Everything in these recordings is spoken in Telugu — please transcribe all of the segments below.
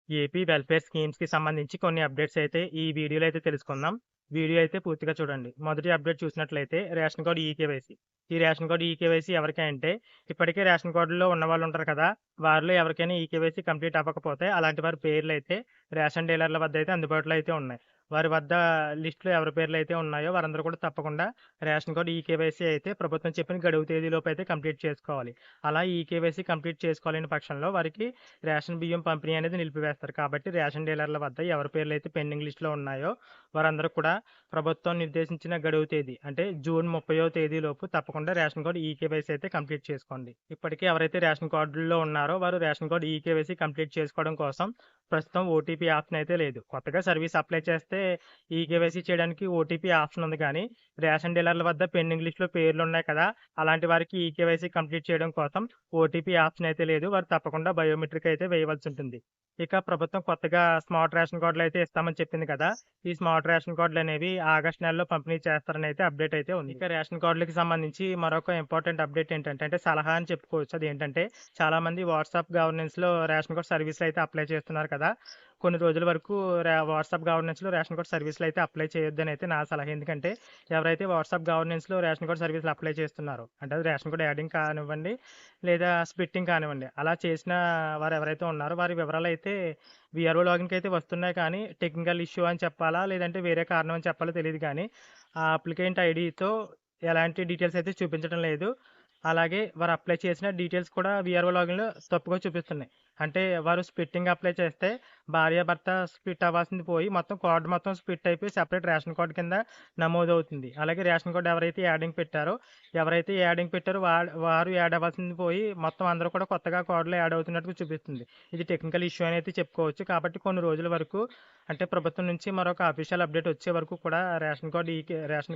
ఏపీ వెల్ఫేర్ స్కీమ్స్‌కి సంబంధించి కొన్ని అప్డేట్స్ అయితే ఈ వీడియోలో అయితే తెలుసుకుందాం. వీడియో అయితే పూర్తిగా చూడండి. మొదటి అప్డేట్ చూసినట్లయితే రేషన్ కార్డ్ ఈకేవైసీ. ఈ రేషన్ కార్డ్ ఈకేవైసీ ఎవరికి అంటే ఇప్పటికే రేషన్ కార్డులో ఉన్నవాళ్ళు ఉంటారు కదా! వారిలో ఎవరికైనా ఈకేవైసీ కంప్లీట్ అవ్వకపోతే అలాంటి వారి పేర్లయితే రేషన్ డీలర్ల వద్ద అయితే అందుబాటులో అయితే ఉన్నాయి. వారి వద్ద లిస్ట్‌లో ఎవరి పేర్లయితే ఉన్నాయో వారందరూ కూడా తప్పకుండా రేషన్ కార్డ్ ఈకేవైసీ అయితే ప్రభుత్వం చెప్పిన గడువు తేదీలోపు అయితే కంప్లీట్ చేసుకోవాలి. అలా ఈకేవైసీ కంప్లీట్ చేసుకోలేని పక్షంలో వారికి రేషన్ బియ్యం పంపిణీ అనేది నిలిపివేస్తారు. కాబట్టి రేషన్ డీలర్ల వద్ద ఎవరి పేర్లైతే పెండింగ్ లిస్ట్‌లో ఉన్నాయో వారందరూ కూడా ప్రభుత్వం నిర్దేశించిన గడువు తేదీ అంటే జూన్ 30వ తేదీలోపు తప్పకుండా రేషన్ కార్డ్ ఈకేవైసీ అయితే కంప్లీట్ చేసుకోండి. ఇప్పటికే ఎవరైతే రేషన్ కార్డుల్లో ఉన్నారో వారు రేషన్ కార్డ్ ఈకేవైసీ కంప్లీట్ చేసుకోవడం కోసం ప్రస్తుతం ఓటీపీ ఆప్షన్ అయితే లేదు. కొత్తగా సర్వీస్ అప్లై చేస్తే ఈకేవైసీ చేయడానికి ఓటీపీ ఆప్షన్ ఉంది కానీ రేషన్ డీలర్ల వద్ద పెండింగ్ లిస్ట్‌లో పేర్లున్నాయి కదా! అలాంటి వారికి ఈకేవైసీ కంప్లీట్ చేయడం కోసం ఓటీపీ ఆప్షన్ అయితే లేదు. వారు తప్పకుండా బయోమెట్రిక్ అయితే వేయవలసి ఉంటుంది. ఇక ప్రభుత్వం కొత్తగా స్మార్ట్ రేషన్ కార్డులు అయితే ఇస్తామని చెప్పింది కదా! ఈ స్మార్ట్ రేషన్ కార్డులు అనేవి ఆగస్టు నెలలో పంపిణీ చేస్తారని అయితే అప్డేట్ అయితే ఉంది. ఇక రేషన్ కార్డులకి సంబంధించి మరొక ఇంపార్టెంట్ అప్డేట్ ఏంటంటే అంటే సలహా అని చెప్పుకోవచ్చు. అదేంటంటే చాలామంది వాట్సాప్ గవర్నెన్స్‌లో రేషన్ కార్డ్ సర్వీస్‌లు అయితే అప్లై చేస్తున్నారు కదా! కొన్ని రోజుల వరకు వాట్సాప్ గవర్నెన్స్‌లో రేషన్ కార్డ్ సర్వీస్‌లు అయితే అప్లై చేయొద్దని అయితే నా సలహా. ఎందుకంటే ఎవరైతే వాట్సాప్ గవర్నెన్స్‌లో రేషన్ కార్డ్ సర్వీస్‌లు అప్లై చేస్తున్నారో అంటే అది రేషన్ కార్డ్ యాడింగ్ కానివ్వండి లేదా స్ప్లిట్టింగ్ కానివ్వండి. అలా చేసిన వారు ఎవరైతే ఉన్నారో వారి వివరాలైతే వీఆర్ఓ లాగిన్‌కి అయితే వస్తున్నాయి కానీ టెక్నికల్ ఇష్యూ అని చెప్పాలా? లేదంటే వేరే కారణం అని చెప్పాలో తెలీదు కానీ ఆ అప్లికెంట్ ఐడీతో ఎలాంటి డీటెయిల్స్ అయితే చూపించడం లేదు. అలాగే వారు అప్లై చేసిన డీటెయిల్స్ కూడా వీఆర్ఓ లాగిన్‌లో తప్పుగా చూపిస్తున్నాయి. అంటే వారు స్ప్లిట్టింగ్ అప్లై చేస్తే భార్యాభర్త స్ప్లిట్ అవ్వాల్సింది పోయి మొత్తం కార్డ్ మొత్తం స్ప్లిట్ అయిపోయి సెపరేట్ రేషన్ కార్డ్ కింద నమోదవుతుంది. అలాగే రేషన్ కార్డ్ ఎవరైతే యాడింగ్ పెట్టారో వారు యాడ్ అవ్వాల్సింది పోయి మొత్తం అందరూ కూడా కొత్తగా కార్డ్‌లో యాడ్ అవుతున్నట్టుగా చూపిస్తుంది. ఇది టెక్నికల్ ఇష్యూ అని అయితే చెప్పుకోవచ్చు. కాబట్టి కొన్ని రోజుల వరకు అంటే ప్రభుత్వం నుంచి మరొక అఫీషియల్ అప్డేట్ వచ్చే వరకు కూడా రేషన్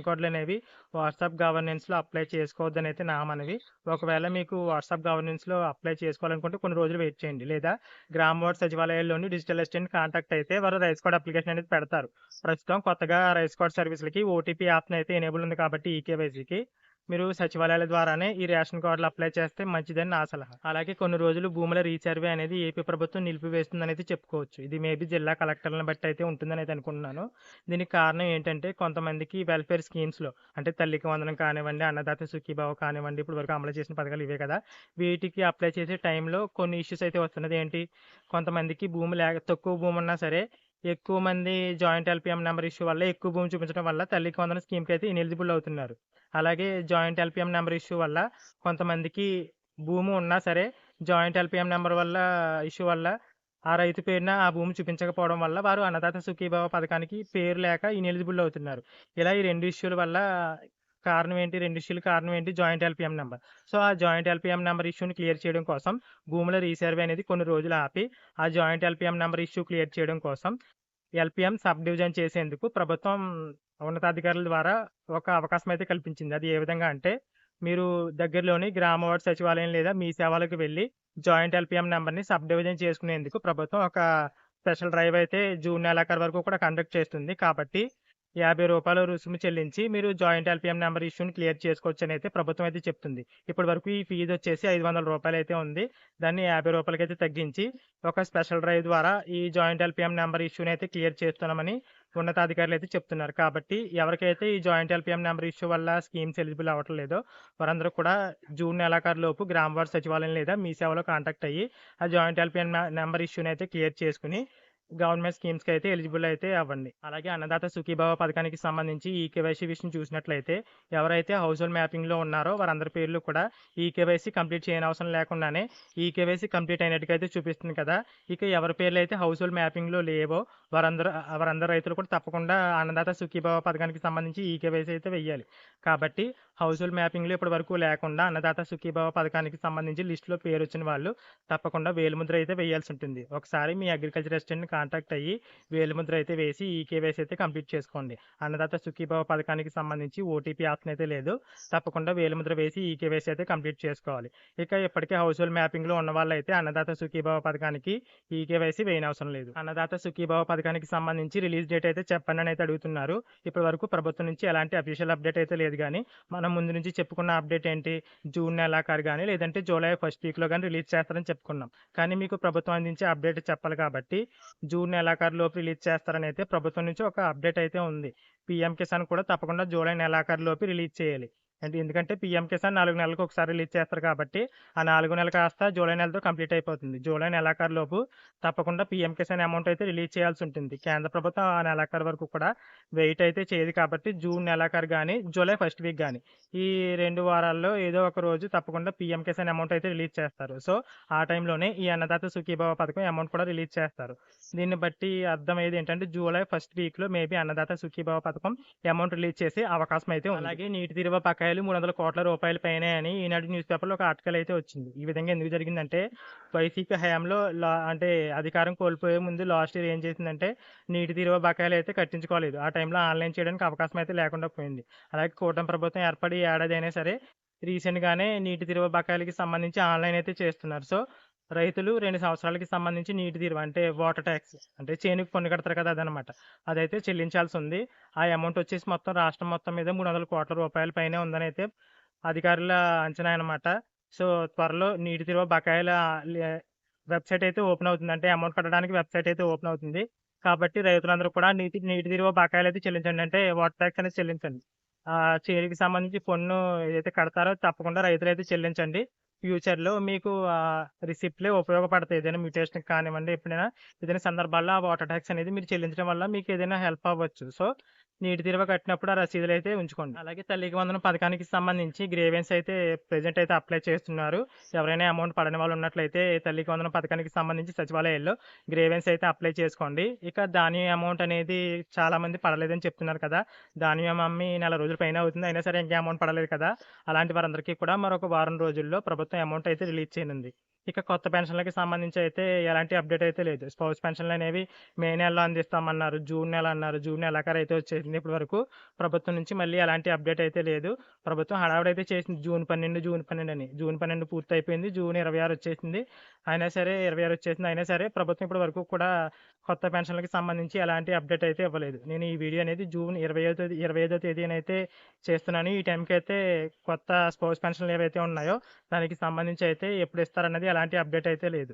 కార్డులనేవి వాట్సాప్ గవర్నెన్స్‌లో అప్లై చేసుకోవద్దని అయితే నా మనవి. ఒకవేళ మీకు వాట్సాప్ గవర్నెన్స్‌లో అప్లై చేసుకోవాలనుకుంటే కొన్ని రోజులు వెయిట్ చేయండి. లేదా గ్రామ వార్డు సచివాలయాల్లోని డిజిటల్ అసిస్టెంట్ కాంటాక్ట్ అయితే వారు రైస్ కార్డ్ అప్లికేషన్ అనేది పెడతారు. ప్రస్తుతం కొత్తగా రైస్ కార్డ్ సర్వీస్‌లకి ఓటీపీ ఆప్షన్ అయితే ఎనేబుల్ ఉంది కాబట్టి ఈకేవైసీకి మీరు సచివాలయాల ద్వారానే ఈ రేషన్ కార్డులు అప్లై చేస్తే మంచిదని నా సలహా. అలాగే కొన్ని రోజులు భూముల రీసర్వే అనేది ఏపీ ప్రభుత్వం నిలిపివేస్తుందనైతే చెప్పుకోవచ్చు. ఇది మేబీ జిల్లా కలెక్టర్లను బట్టి అయితే ఉంటుందని అయితే అనుకుంటున్నాను. దీనికి కారణం ఏంటంటే కొంతమందికి వెల్ఫేర్ స్కీమ్స్‌లో అంటే తల్లికి వందనం కానివ్వండి, అన్నదాత సుఖీభావ కానివ్వండి, ఇప్పటి వరకు అమలు చేసిన పథకాలు ఇవే కదా! వీటికి అప్లై చేసే టైంలో కొన్ని ఇష్యూస్ అయితే వస్తున్నది. ఏంటి? కొంతమందికి తక్కువ భూమి ఉన్నా సరే ఎక్కువ మంది జాయింట్ ఎల్‌పీఎం నంబర్ ఇష్యూ వల్ల ఎక్కువ భూమి చూపించడం వల్ల తల్లికి వందనం స్కీమ్‌కి అయితే ఇనెలిజిబుల్ అవుతున్నారు. అలాగే జాయింట్ ఎల్‌పీఎం నంబర్ ఇష్యూ వల్ల కొంతమందికి భూమి ఉన్నా సరే జాయింట్ ఎల్‌పీఎం నంబర్ ఇష్యూ వల్ల ఆ రైతు పేరున ఆ భూమి చూపించకపోవడం వల్ల వారు అన్నదాత సుఖీభావ పథకానికి పేరు లేక ఇనెలిజిబుల్ అవుతున్నారు. ఇలా ఈ 2 ఇష్యూల వల్ల కారణం ఏంటి? 2 ఇష్యూల కారణం ఏంటి? Joint LPM number. సో, ఆ జాయింట్ ఎల్‌పీఎం నంబర్ ఇష్యూని క్లియర్ చేయడం కోసం భూముల రీసర్వే అనేది కొన్ని రోజులు ఆపి ఆ joint LPM number issue clear చేయడం కోసం ఎల్‌పీఎం సబ్ డివిజన్ చేసేందుకు ప్రభుత్వం ఉన్నతాధికారుల ద్వారా ఒక అవకాశం అయితే కల్పించింది. అది ఏ విధంగా అంటే, మీరు దగ్గరలోని గ్రామ వార్డు సచివాలయం లేదా మీ సేవలకు వెళ్లి జాయింట్ ఎల్‌పీఎం నంబర్‌ని సబ్ డివిజన్ చేసుకునేందుకు ప్రభుత్వం ఒక స్పెషల్ డ్రైవ్ అయితే జూన్ నెలాఖరు వరకు కూడా కండక్ట్ చేస్తుంది. కాబట్టి రూ. 50 రుసుము చెల్లించి మీరు జాయింట్ ఎల్‌పీఎం నంబర్ ఇష్యూని క్లియర్ చేసుకోవచ్చని అయితే ప్రభుత్వం అయితే చెప్తుంది. ఇప్పటి వరకు ఈ ఫీజు వచ్చేసి రూ. 500 అయితే ఉంది. దాన్ని రూ. 50కైతే తగ్గించి ఒక స్పెషల్ డ్రైవ్ ద్వారా ఈ జాయింట్ ఎల్‌పీఎం నంబర్ ఇష్యూని అయితే క్లియర్ చేస్తున్నామని ఉన్నతాధికారులు అయితే చెప్తున్నారు. కాబట్టి ఎవరికైతే ఈ జాయింట్ ఎల్‌పీఎం నంబర్ ఇష్యూ వల్ల స్కీమ్స్ ఎలిజిబుల్ అవ్వటం లేదో వారందరూ కూడా జూన్ నెలాఖరులోపు గ్రామ వార్డు సచివాలయం లేదా మీ సేవలో కాంటాక్ట్ అయ్యి ఆ జాయింట్ ఎల్‌పీఎం నంబర్ ఇష్యూని అయితే క్లియర్ చేసుకొని గవర్నమెంట్ స్కీమ్స్‌కి అయితే ఎలిజిబుల్ అయితే అవ్వండి. అలాగే అన్నదాత సుఖీభావ పథకానికి సంబంధించి ఈకేవైసీ విషయం చూసినట్లయితే ఎవరైతే హౌస్ హోల్డ్ మ్యాపింగ్‌లో ఉన్నారో వారందరి పేర్లు కూడా ఈకేవైసీ కంప్లీట్ చేయనవసరం లేకుండానే ఈకేవైసీ కంప్లీట్ అయినట్టుగా అయితే చూపిస్తుంది కదా! ఇక ఎవరి పేర్లైతే హౌస్ హోల్డ్ మ్యాపింగ్‌లో లేవో వారందరూ రైతులు కూడా తప్పకుండా అన్నదాత సుఖీభావ పథకానికి సంబంధించి ఈకేవైసీ అయితే వెయ్యాలి. కాబట్టి హౌస్ హోల్డ్ మ్యాపింగ్‌లో ఇప్పటి వరకు లేకుండా అన్నదాత సుఖీభావ పథకానికి సంబంధించి లిస్ట్‌లో పేరొచ్చిన వాళ్ళు తప్పకుండా వేలిముద్ర అయితే వేయాల్సి ఉంటుంది. ఒకసారి మీ అగ్రికల్చర్ అసిస్టెంట్‌ని కాంటాక్ట్ అయ్యి వేలిముద్ర అయితే వేసి ఈకేవైసీ అయితే కంప్లీట్ చేసుకోండి. అన్నదాత సుఖీభవ పథకానికి సంబంధించి ఓటీపీ ఆప్షన్ అయితే లేదు. తప్పకుండా వేలిముద్ర వేసి ఈకేవైసీ అయితే కంప్లీట్ చేసుకోవాలి. ఇక ఇప్పటికే హౌస్ హోల్డ్ మ్యాపింగ్లో ఉన్న వాళ్ళైతే అన్నదాత సుఖీభవ పథకానికి ఈకేవైసీ వేయనవసరం లేదు. అన్నదాత సుఖీభవ పథకానికి సంబంధించి రిలీజ్ డేట్ అయితే చెప్పండి అని అయితే అడుగుతున్నారు. ఇప్పటి వరకు ప్రభుత్వం నుంచి ఎలాంటి అఫీషియల్ అప్డేట్ అయితే లేదు. కానీ మనం ముందు నుంచి చెప్పుకున్న అప్డేట్ ఏంటి, జూన్ నెలాఖరు కానీ లేదంటే జూలై ఫస్ట్ వీక్లో కానీ రిలీజ్ చేస్తారని చెప్పుకున్నాం. కానీ మీకు ప్రభుత్వం అందించే అప్డేట్ చెప్పాలి కాబట్టి జూన్ నెలాఖరు లోపు రిలీజ్ చేస్తారని అయితే ప్రభుత్వం నుంచి ఒక అప్డేట్ అయితే ఉంది. పీఎం కిసాన్ కూడా తప్పకుండా జూలై నెలాఖరు లోపు రిలీజ్ చేయాలి. అంటే ఎందుకంటే పీఎం కిసాన్ 4 నెలలకు ఒకసారి రిలీజ్ చేస్తారు కాబట్టి ఆ 4 నెలలు కాస్త జూలై నెలతో కంప్లీట్ అయిపోతుంది. జూలై నెలాఖరు లోపు తప్పకుండా పీఎం కిసాన్ అమౌంట్ అయితే రిలీజ్ చేయాల్సి ఉంటుంది. కేంద్ర ప్రభుత్వం ఆ నెలాఖరు వరకు కూడా వెయిట్ అయితే చేయదు కాబట్టి జూన్ నెలాఖరు కానీ జూలై ఫస్ట్ వీక్ కానీ ఈ 2 వారాల్లో ఏదో ఒక రోజు తప్పకుండా పీఎం కిసాన్ అమౌంట్ అయితే రిలీజ్ చేస్తారు. సో ఆ టైంలోనే ఈ అన్నదాత సుఖీభవ పథకం అమౌంట్ కూడా రిలీజ్ చేస్తారు. దీన్ని బట్టి అర్థమయ్యేది ఏంటంటే జూలై ఫస్ట్ వీక్లో మేబీ అన్నదాత సుఖీభవ పథకం అమౌంట్ రిలీజ్ చేసే అవకాశం అయితే ఉంది. అలాగే నీటి తీరువ బకాయిలు 300 కోట్ల రూపాయల పైనే అని ఈనాడు న్యూస్ పేపర్లో ఒక ఆర్టికల్ అయితే వచ్చింది. ఈ విధంగా ఎందుకు జరిగిందంటే వైసీపీ హయాంలో అంటే అధికారం కోల్పోయే ముందు లాస్ట్ ఇయర్ ఏం చేసిందంటే నీటి తీరువ బకాయిలు అయితే కట్టించుకోలేదు. ఆ టైంలో ఆన్లైన్ చేయడానికి అవకాశం అయితే లేకుండా పోయింది. అలాగే కూటమి ప్రభుత్వం ఏర్పడి ఏడాది అయినా సరే రీసెంట్గానే నీటి తీరువ బకాయిలకి సంబంధించి ఆన్లైన్ అయితే చేస్తున్నారు. సో రైతులు 2 సంవత్సరాలకి సంబంధించి నీటి తీరువ అంటే వాటర్ ట్యాక్స్ అంటే చేనుకు పన్ను కడతారు కదా, అదనమాట. అదైతే చెల్లించాల్సి ఉంది. ఆ అమౌంట్ వచ్చేసి మొత్తం రాష్ట్రం మొత్తం మీద 300 కోట్ల రూపాయల పైనే ఉందని అయితే అధికారుల అంచనా అనమాట. సో త్వరలో నీటి తీరువ బకాయిల వెబ్సైట్ అయితే ఓపెన్ అవుతుంది. అంటే అమౌంట్ కట్టడానికి వెబ్సైట్ అయితే ఓపెన్ అవుతుంది. కాబట్టి రైతులందరూ కూడా నీటి తీరువ బకాయిలు అయితే చెల్లించండి, అంటే వాటర్ ట్యాక్స్ అనేది చెల్లించండి. చేనుకి సంబంధించి పన్ను ఏదైతే కడతారో తప్పకుండా రైతులైతే చెల్లించండి. ఫ్యూచర్లో మీకు రిసిప్ట్లే ఉపయోగపడతాయి. ఏదైనా మ్యూటేషన్కి కానివ్వండి, ఎప్పుడైనా ఏదైనా సందర్భాల్లో ఆ వాటర్ ట్యాక్స్ అనేది మీరు చెల్లించడం వల్ల మీకు ఏదైనా హెల్ప్ అవ్వచ్చు. సో నీటి తీరువ కట్టినప్పుడు ఆ రసీదులు అయితే ఉంచుకోండి. అలాగే తల్లికి వందనం పథకానికి సంబంధించి గ్రీవెన్స్ అయితే ప్రెజెంట్ అయితే అప్లై చేస్తున్నారు. ఎవరైనా అమౌంట్ పడని వాళ్ళు ఉన్నట్లయితే తల్లికి వందనం పథకానికి సంబంధించి సచివాలయాల్లో గ్రీవెన్స్ అయితే అప్లై చేసుకోండి. ఇక ధాన్యం అమౌంట్ అనేది చాలా మంది పడలేదని చెప్తున్నారు కదా. ధాన్యం అమ్మి నెల రోజుల పైన అవుతుంది, అయినా సరే ఇంకా అమౌంట్ పడలేదు కదా. అలాంటి వారందరికీ కూడా మరొక వారం రోజుల్లో ప్రభుత్వం అమౌంట్ అయితే రిలీజ్ చేయనుంది. ఇక కొత్త పెన్షన్లకి సంబంధించి అయితే ఎలాంటి అప్డేట్ అయితే లేదు. స్పౌస్ పెన్షన్లు అనేవి మే నెలలో అందిస్తామన్నారు, జూన్ నెల అన్నారు. జూన్ నెలాఖరు అయితే వచ్చేసింది. ఇప్పటి వరకు ప్రభుత్వం నుంచి మళ్ళీ ఎలాంటి అప్డేట్ అయితే లేదు. ప్రభుత్వం హడావుడైతే చేసింది జూన్ 12 అని. జూన్ 12 పూర్తి అయిపోయింది. జూన్ 26 వచ్చేసింది. అయినా సరే 26 వచ్చేసింది. అయినా సరే ప్రభుత్వం ఇప్పటి వరకు కూడా కొత్త పెన్షన్లకి సంబంధించి ఎలాంటి అప్డేట్ అయితే ఇవ్వలేదు. నేను ఈ వీడియో అనేది జూన్ 25వ తేదీన అయితే చేస్తున్నాను. ఈ టైంకి అయితే కొత్త స్పౌస్ పెన్షన్లు ఏవైతే ఉన్నాయో దానికి సంబంధించి అయితే ఎప్పుడు ఇస్తారన్నది ఎలాంటి అప్డేట్ అయితే లేదు.